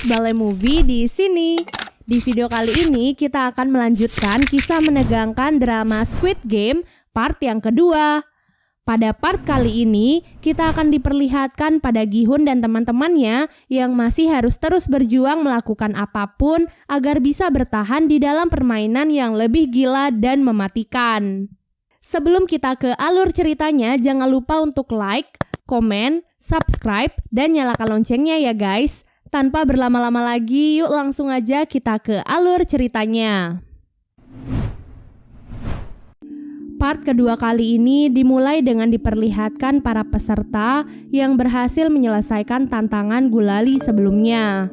Podcast Balai Movie di sini. Di video kali ini kita akan melanjutkan kisah menegangkan drama Squid Game part yang kedua. Pada part kali ini, kita akan diperlihatkan pada Gi-hun dan teman-temannya yang masih harus terus berjuang melakukan apapun agar bisa bertahan di dalam permainan yang lebih gila dan mematikan. Sebelum kita ke alur ceritanya, jangan lupa untuk like, komen, subscribe, dan nyalakan loncengnya ya guys. Tanpa berlama-lama lagi, yuk langsung aja kita ke alur ceritanya. Part kedua kali ini dimulai dengan diperlihatkan para peserta yang berhasil menyelesaikan tantangan gulali sebelumnya.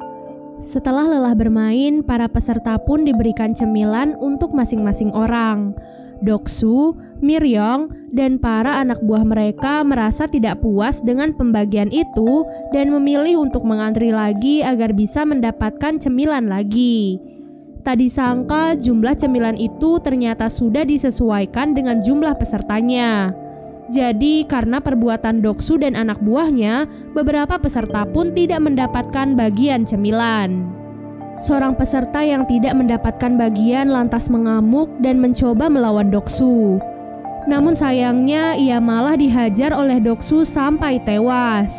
Setelah lelah bermain, para peserta pun diberikan cemilan untuk masing-masing orang. Doksu, Miryong, dan para anak buah mereka merasa tidak puas dengan pembagian itu dan memilih untuk mengantri lagi agar bisa mendapatkan cemilan lagi. Tak disangka jumlah cemilan itu ternyata sudah disesuaikan dengan jumlah pesertanya. Jadi karena perbuatan Doksu dan anak buahnya, beberapa peserta pun tidak mendapatkan bagian cemilan. Seorang peserta yang tidak mendapatkan bagian lantas mengamuk dan mencoba melawan Doksu. Namun sayangnya ia malah dihajar oleh Doksu sampai tewas.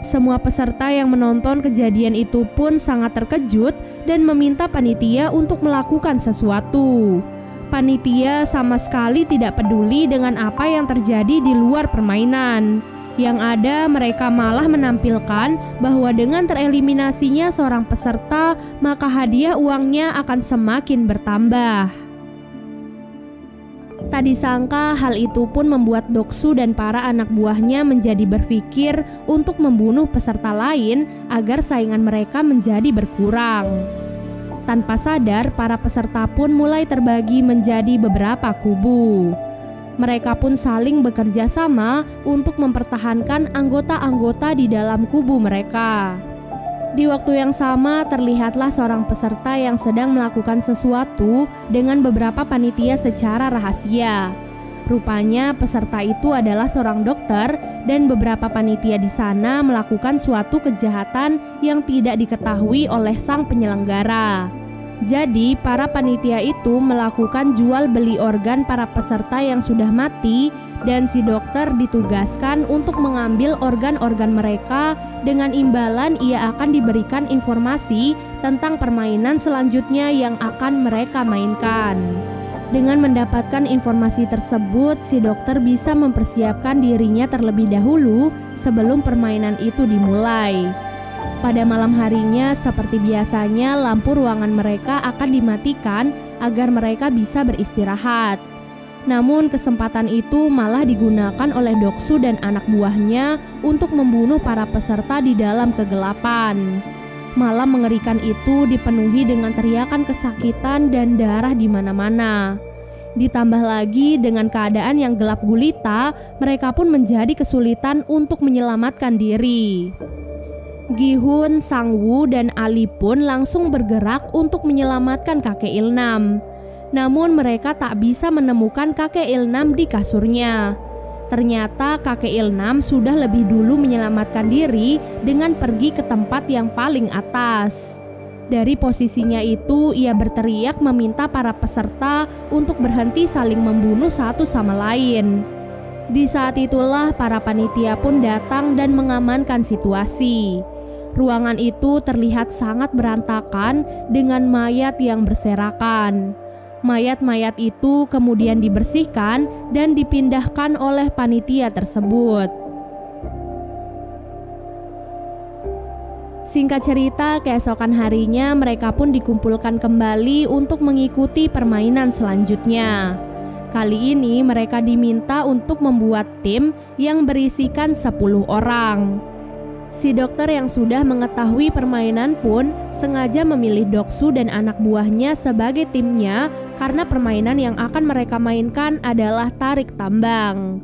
Semua peserta yang menonton kejadian itu pun sangat terkejut dan meminta panitia untuk melakukan sesuatu. Panitia sama sekali tidak peduli dengan apa yang terjadi di luar permainan. Yang ada mereka malah menampilkan bahwa dengan tereliminasinya seorang peserta, maka hadiah uangnya akan semakin bertambah. Tak disangka hal itu pun membuat Doksu dan para anak buahnya menjadi berpikir untuk membunuh peserta lain agar saingan mereka menjadi berkurang. Tanpa sadar, para peserta pun mulai terbagi menjadi beberapa kubu. Mereka pun saling bekerja sama untuk mempertahankan anggota-anggota di dalam kubu mereka. Di waktu yang sama, terlihatlah seorang peserta yang sedang melakukan sesuatu dengan beberapa panitia secara rahasia. Rupanya peserta itu adalah seorang dokter dan beberapa panitia di sana melakukan suatu kejahatan yang tidak diketahui oleh sang penyelenggara. Jadi, para panitia itu melakukan jual beli organ para peserta yang sudah mati dan si dokter ditugaskan untuk mengambil organ-organ mereka dengan imbalan ia akan diberikan informasi tentang permainan selanjutnya yang akan mereka mainkan. Dengan mendapatkan informasi tersebut, si dokter bisa mempersiapkan dirinya terlebih dahulu sebelum permainan itu dimulai. Pada malam harinya, seperti biasanya, lampu ruangan mereka akan dimatikan agar mereka bisa beristirahat. Namun kesempatan itu malah digunakan oleh Doksu dan anak buahnya untuk membunuh para peserta di dalam kegelapan. Malam mengerikan itu dipenuhi dengan teriakan kesakitan dan darah di mana-mana. Ditambah lagi dengan keadaan yang gelap gulita, mereka pun menjadi kesulitan untuk menyelamatkan diri. Gi-hun, Sang-woo, dan Ali pun langsung bergerak untuk menyelamatkan kakek Ilnam. Namun mereka tak bisa menemukan kakek Ilnam di kasurnya. Ternyata kakek Ilnam sudah lebih dulu menyelamatkan diri dengan pergi ke tempat yang paling atas. Dari posisinya itu, ia berteriak meminta para peserta untuk berhenti saling membunuh satu sama lain. Di saat itulah para panitia pun datang dan mengamankan situasi. Ruangan itu terlihat sangat berantakan dengan mayat yang berserakan. Mayat-mayat itu kemudian dibersihkan dan dipindahkan oleh panitia tersebut. Singkat cerita, keesokan harinya mereka pun dikumpulkan kembali untuk mengikuti permainan selanjutnya. Kali ini mereka diminta untuk membuat tim yang berisikan 10 orang. Si dokter yang sudah mengetahui permainan pun sengaja memilih Doksu dan anak buahnya sebagai timnya karena permainan yang akan mereka mainkan adalah tarik tambang.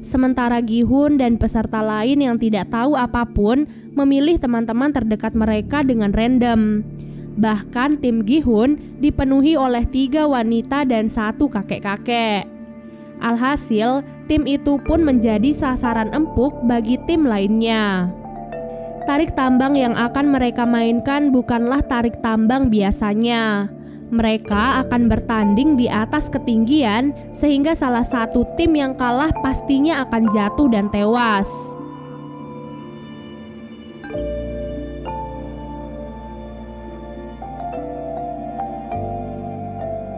Sementara Gi-hun dan peserta lain yang tidak tahu apapun memilih teman-teman terdekat mereka dengan random. Bahkan tim Gi-hun dipenuhi oleh 3 wanita dan 1 kakek-kakek. Alhasil, tim itu pun menjadi sasaran empuk bagi tim lainnya. Tarik tambang yang akan mereka mainkan bukanlah tarik tambang biasanya. Mereka akan bertanding di atas ketinggian sehingga salah satu tim yang kalah pastinya akan jatuh dan tewas.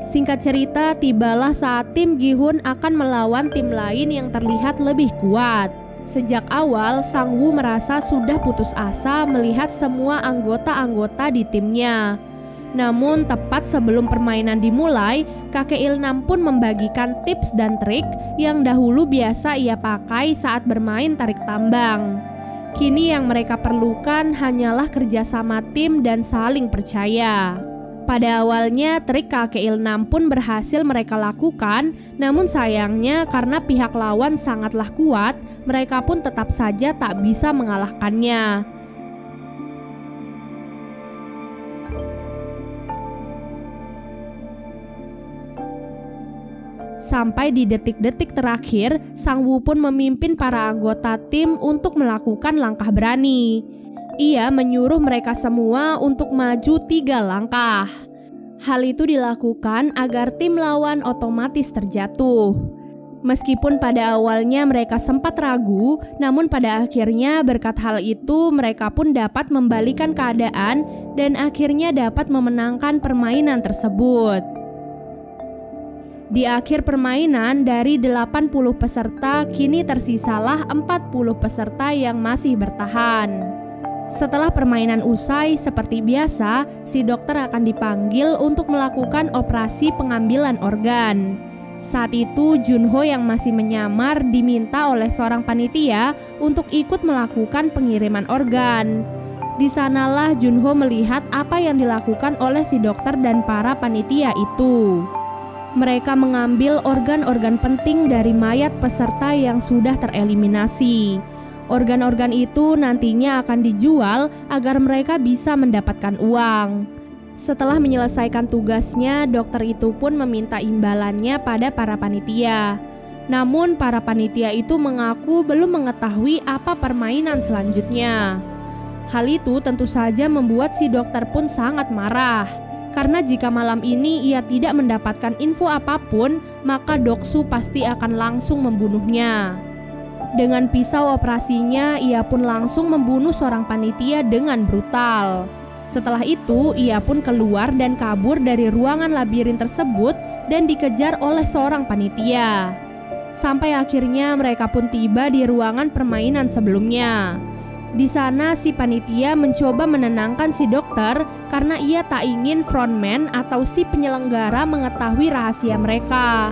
Singkat cerita, tibalah saat tim Gi-hun akan melawan tim lain yang terlihat lebih kuat. Sejak awal, Sang Woo merasa sudah putus asa melihat semua anggota-anggota di timnya. Namun tepat sebelum permainan dimulai, kakek Il-nam pun membagikan tips dan trik yang dahulu biasa ia pakai saat bermain tarik tambang. Kini yang mereka perlukan hanyalah kerjasama tim dan saling percaya. Pada awalnya trik kakek Il-nam pun berhasil mereka lakukan, namun sayangnya karena pihak lawan sangatlah kuat, mereka pun tetap saja tak bisa mengalahkannya. Sampai di detik-detik terakhir, Sang Woo pun memimpin para anggota tim untuk melakukan langkah berani. Ia menyuruh mereka semua untuk maju 3 langkah. Hal itu dilakukan agar tim lawan otomatis terjatuh. Meskipun pada awalnya mereka sempat ragu, namun pada akhirnya berkat hal itu mereka pun dapat membalikan keadaan dan akhirnya dapat memenangkan permainan tersebut. Di akhir permainan, dari 80 peserta, kini tersisalah 40 peserta yang masih bertahan. Setelah permainan usai, seperti biasa, si dokter akan dipanggil untuk melakukan operasi pengambilan organ. Saat itu, Junho yang masih menyamar diminta oleh seorang panitia untuk ikut melakukan pengiriman organ. Di sanalah Junho melihat apa yang dilakukan oleh si dokter dan para panitia itu. Mereka mengambil organ-organ penting dari mayat peserta yang sudah tereliminasi. Organ-organ itu nantinya akan dijual agar mereka bisa mendapatkan uang. Setelah menyelesaikan tugasnya, dokter itu pun meminta imbalannya pada para panitia. Namun para panitia itu mengaku belum mengetahui apa permainan selanjutnya. Hal itu tentu saja membuat si dokter pun sangat marah. Karena jika malam ini ia tidak mendapatkan info apapun, maka Doksu pasti akan langsung membunuhnya. Dengan pisau operasinya, ia pun langsung membunuh seorang panitia dengan brutal. Setelah itu, ia pun keluar dan kabur dari ruangan labirin tersebut dan dikejar oleh seorang panitia. Sampai akhirnya mereka pun tiba di ruangan permainan sebelumnya. Di sana si panitia mencoba menenangkan si dokter karena ia tak ingin frontman atau si penyelenggara mengetahui rahasia mereka.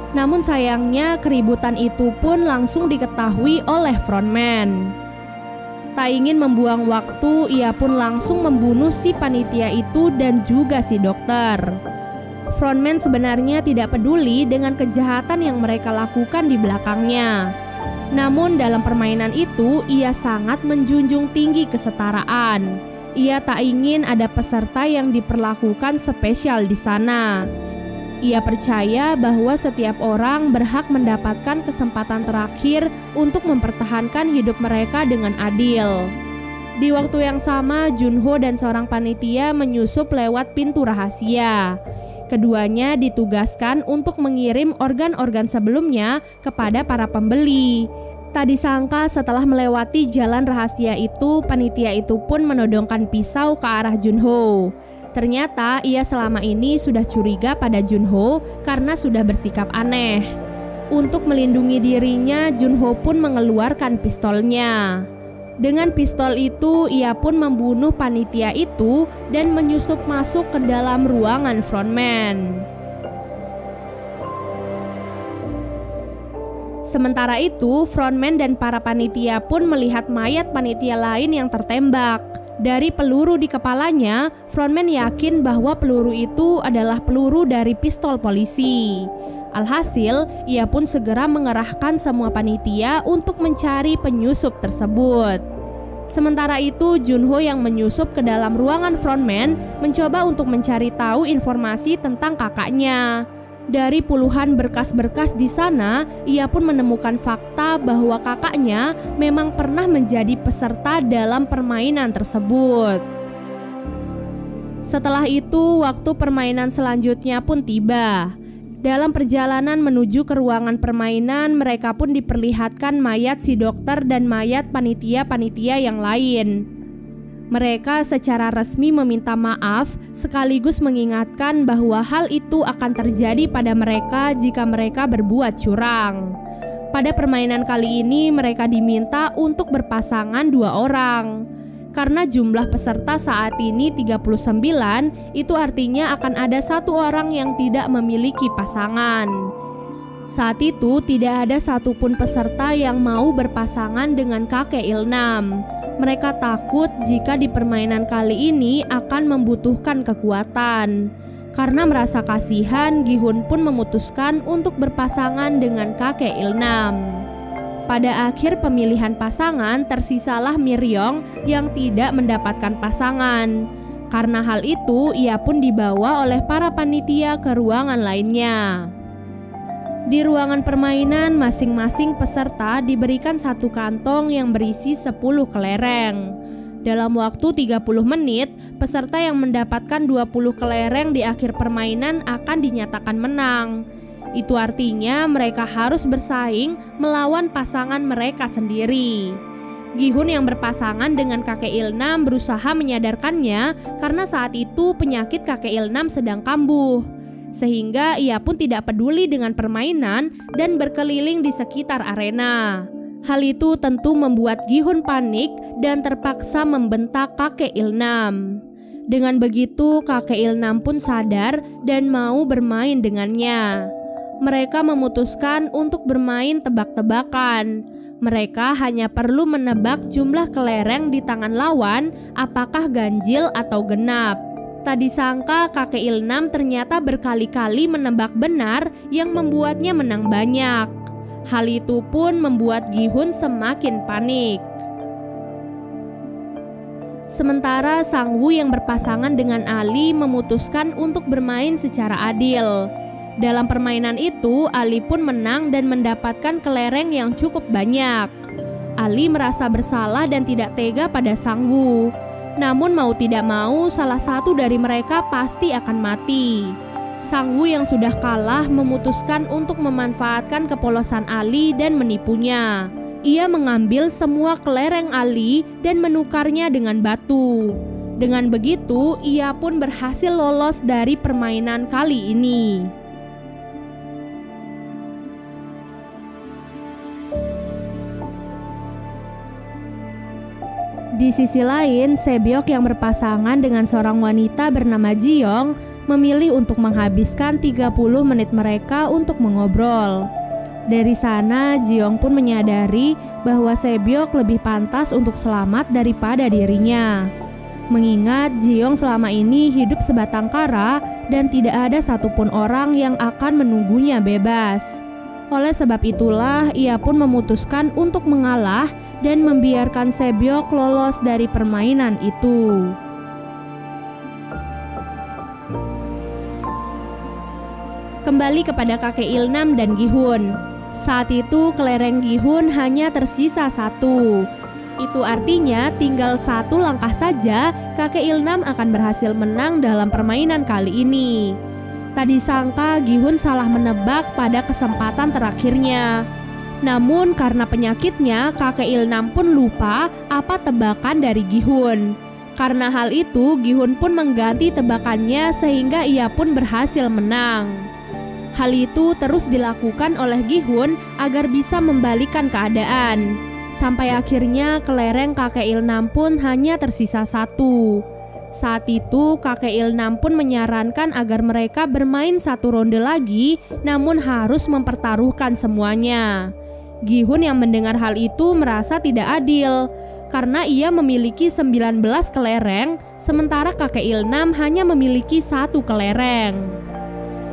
Namun sayangnya keributan itu pun langsung diketahui oleh frontman. Tak ingin membuang waktu, ia pun langsung membunuh si panitia itu dan juga si dokter. Frontman sebenarnya tidak peduli dengan kejahatan yang mereka lakukan di belakangnya. Namun dalam permainan itu, ia sangat menjunjung tinggi kesetaraan. Ia tak ingin ada peserta yang diperlakukan spesial di sana. Ia percaya bahwa setiap orang berhak mendapatkan kesempatan terakhir untuk mempertahankan hidup mereka dengan adil. Di waktu yang sama, Junho dan seorang panitia menyusup lewat pintu rahasia. Keduanya ditugaskan untuk mengirim organ-organ sebelumnya kepada para pembeli. Tak disangka setelah melewati jalan rahasia itu, panitia itu pun menodongkan pisau ke arah Junho. Ternyata ia selama ini sudah curiga pada Junho karena sudah bersikap aneh. Untuk melindungi dirinya, Junho pun mengeluarkan pistolnya. Dengan pistol itu, ia pun membunuh panitia itu dan menyusup masuk ke dalam ruangan frontman. Sementara itu, frontman dan para panitia pun melihat mayat panitia lain yang tertembak. Dari peluru di kepalanya, frontman yakin bahwa peluru itu adalah peluru dari pistol polisi. Alhasil, ia pun segera mengerahkan semua panitia untuk mencari penyusup tersebut. Sementara itu, Junho yang menyusup ke dalam ruangan frontman mencoba untuk mencari tahu informasi tentang kakaknya. Dari puluhan berkas-berkas di sana, ia pun menemukan fakta bahwa kakaknya memang pernah menjadi peserta dalam permainan tersebut. Setelah itu, waktu permainan selanjutnya pun tiba. Dalam perjalanan menuju ke ruangan permainan, mereka pun diperlihatkan mayat si dokter dan mayat panitia-panitia yang lain. Mereka secara resmi meminta maaf sekaligus mengingatkan bahwa hal itu akan terjadi pada mereka jika mereka berbuat curang. Pada permainan kali ini mereka diminta untuk berpasangan 2 orang. Karena jumlah peserta saat ini 39, itu artinya akan ada 1 orang yang tidak memiliki pasangan. Saat itu tidak ada satupun peserta yang mau berpasangan dengan kakek Ilnam. Mereka takut jika di permainan kali ini akan membutuhkan kekuatan. Karena merasa kasihan, Gi-hun pun memutuskan untuk berpasangan dengan kakek Ilnam. Pada akhir pemilihan pasangan, tersisalah Miryong yang tidak mendapatkan pasangan. Karena hal itu, ia pun dibawa oleh para panitia ke ruangan lainnya. Di ruangan permainan, masing-masing peserta diberikan 1 kantong yang berisi 10 kelereng. Dalam waktu 30 menit, peserta yang mendapatkan 20 kelereng di akhir permainan akan dinyatakan menang. Itu artinya mereka harus bersaing melawan pasangan mereka sendiri. Gi-hun yang berpasangan dengan kakek Ilnam berusaha menyadarkannya karena saat itu penyakit kakek Ilnam sedang kambuh. Sehingga ia pun tidak peduli dengan permainan dan berkeliling di sekitar arena. Hal itu tentu membuat Gi-hun panik dan terpaksa membentak kakek Ilnam. Dengan begitu kakek Ilnam pun sadar dan mau bermain dengannya. Mereka memutuskan untuk bermain tebak-tebakan. Mereka hanya perlu menebak jumlah kelereng di tangan lawan apakah ganjil atau genap. Tak disangka kakek Ilnam ternyata berkali-kali menebak benar yang membuatnya menang banyak. Hal itu pun membuat Gi-hun semakin panik. Sementara Sang-woo yang berpasangan dengan Ali memutuskan untuk bermain secara adil. Dalam permainan itu, Ali pun menang dan mendapatkan kelereng yang cukup banyak. Ali merasa bersalah dan tidak tega pada Sang-woo. Namun mau tidak mau, salah satu dari mereka pasti akan mati. Sang-woo yang sudah kalah memutuskan untuk memanfaatkan kepolosan Ali dan menipunya. Ia mengambil semua kelereng Ali dan menukarnya dengan batu. Dengan begitu, ia pun berhasil lolos dari permainan kali ini. Di sisi lain, Sebyok yang berpasangan dengan seorang wanita bernama Ji-young memilih untuk menghabiskan 30 menit mereka untuk mengobrol. Dari sana, Ji-young pun menyadari bahwa Sebyok lebih pantas untuk selamat daripada dirinya. Mengingat Ji-young selama ini hidup sebatang kara dan tidak ada satupun orang yang akan menunggunya bebas. Oleh sebab itulah, ia pun memutuskan untuk mengalah dan membiarkan Sebyok lolos dari permainan itu. Kembali kepada kakek Ilnam dan Gi-hun. Saat itu kelereng Gi-hun hanya tersisa 1. Itu artinya tinggal 1 langkah saja kakek Ilnam akan berhasil menang dalam permainan kali ini. Tak disangka Gi-hun salah menebak pada kesempatan terakhirnya. Namun karena penyakitnya, kakek Ilnam pun lupa apa tebakan dari Gi-hun. Karena hal itu, Gi-hun pun mengganti tebakannya sehingga ia pun berhasil menang. Hal itu terus dilakukan oleh Gi-hun agar bisa membalikan keadaan. Sampai akhirnya kelereng kakek Ilnam pun hanya tersisa 1. Saat itu kakek Ilnam pun menyarankan agar mereka bermain 1 ronde lagi, namun harus mempertaruhkan semuanya. Gi-hun yang mendengar hal itu merasa tidak adil, karena ia memiliki 19 kelereng, sementara kakek Ilnam hanya memiliki 1 kelereng.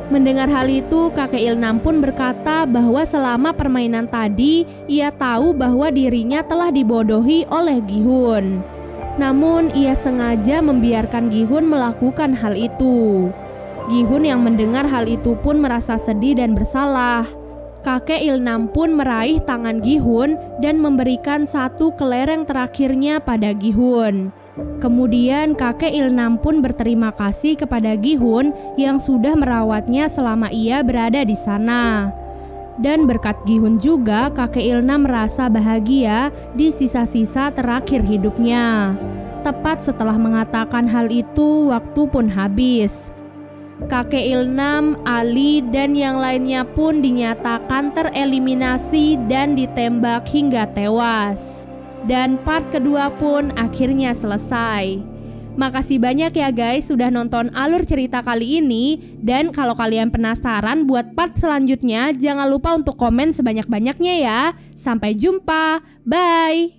Mendengar hal itu, kakek Ilnam pun berkata bahwa selama permainan tadi, ia tahu bahwa dirinya telah dibodohi oleh Gi-hun. Namun ia sengaja membiarkan Gi-hun melakukan hal itu. Gi-hun yang mendengar hal itu pun merasa sedih dan bersalah. Kakek Il-nam pun meraih tangan Gi-hun dan memberikan satu kelereng terakhirnya pada Gi-hun. Kemudian kakek Il-nam pun berterima kasih kepada Gi-hun yang sudah merawatnya selama ia berada di sana. Dan berkat Gi-hun juga kakek Il-nam merasa bahagia di sisa-sisa terakhir hidupnya. Tepat setelah mengatakan hal itu, waktu pun habis. Kakek Il-nam, Ali, dan yang lainnya pun dinyatakan tereliminasi dan ditembak hingga tewas. Dan part kedua pun akhirnya selesai. Makasih banyak ya guys sudah nonton alur cerita kali ini. Dan kalau kalian penasaran buat part selanjutnya, jangan lupa untuk komen sebanyak-banyaknya ya. Sampai jumpa, bye!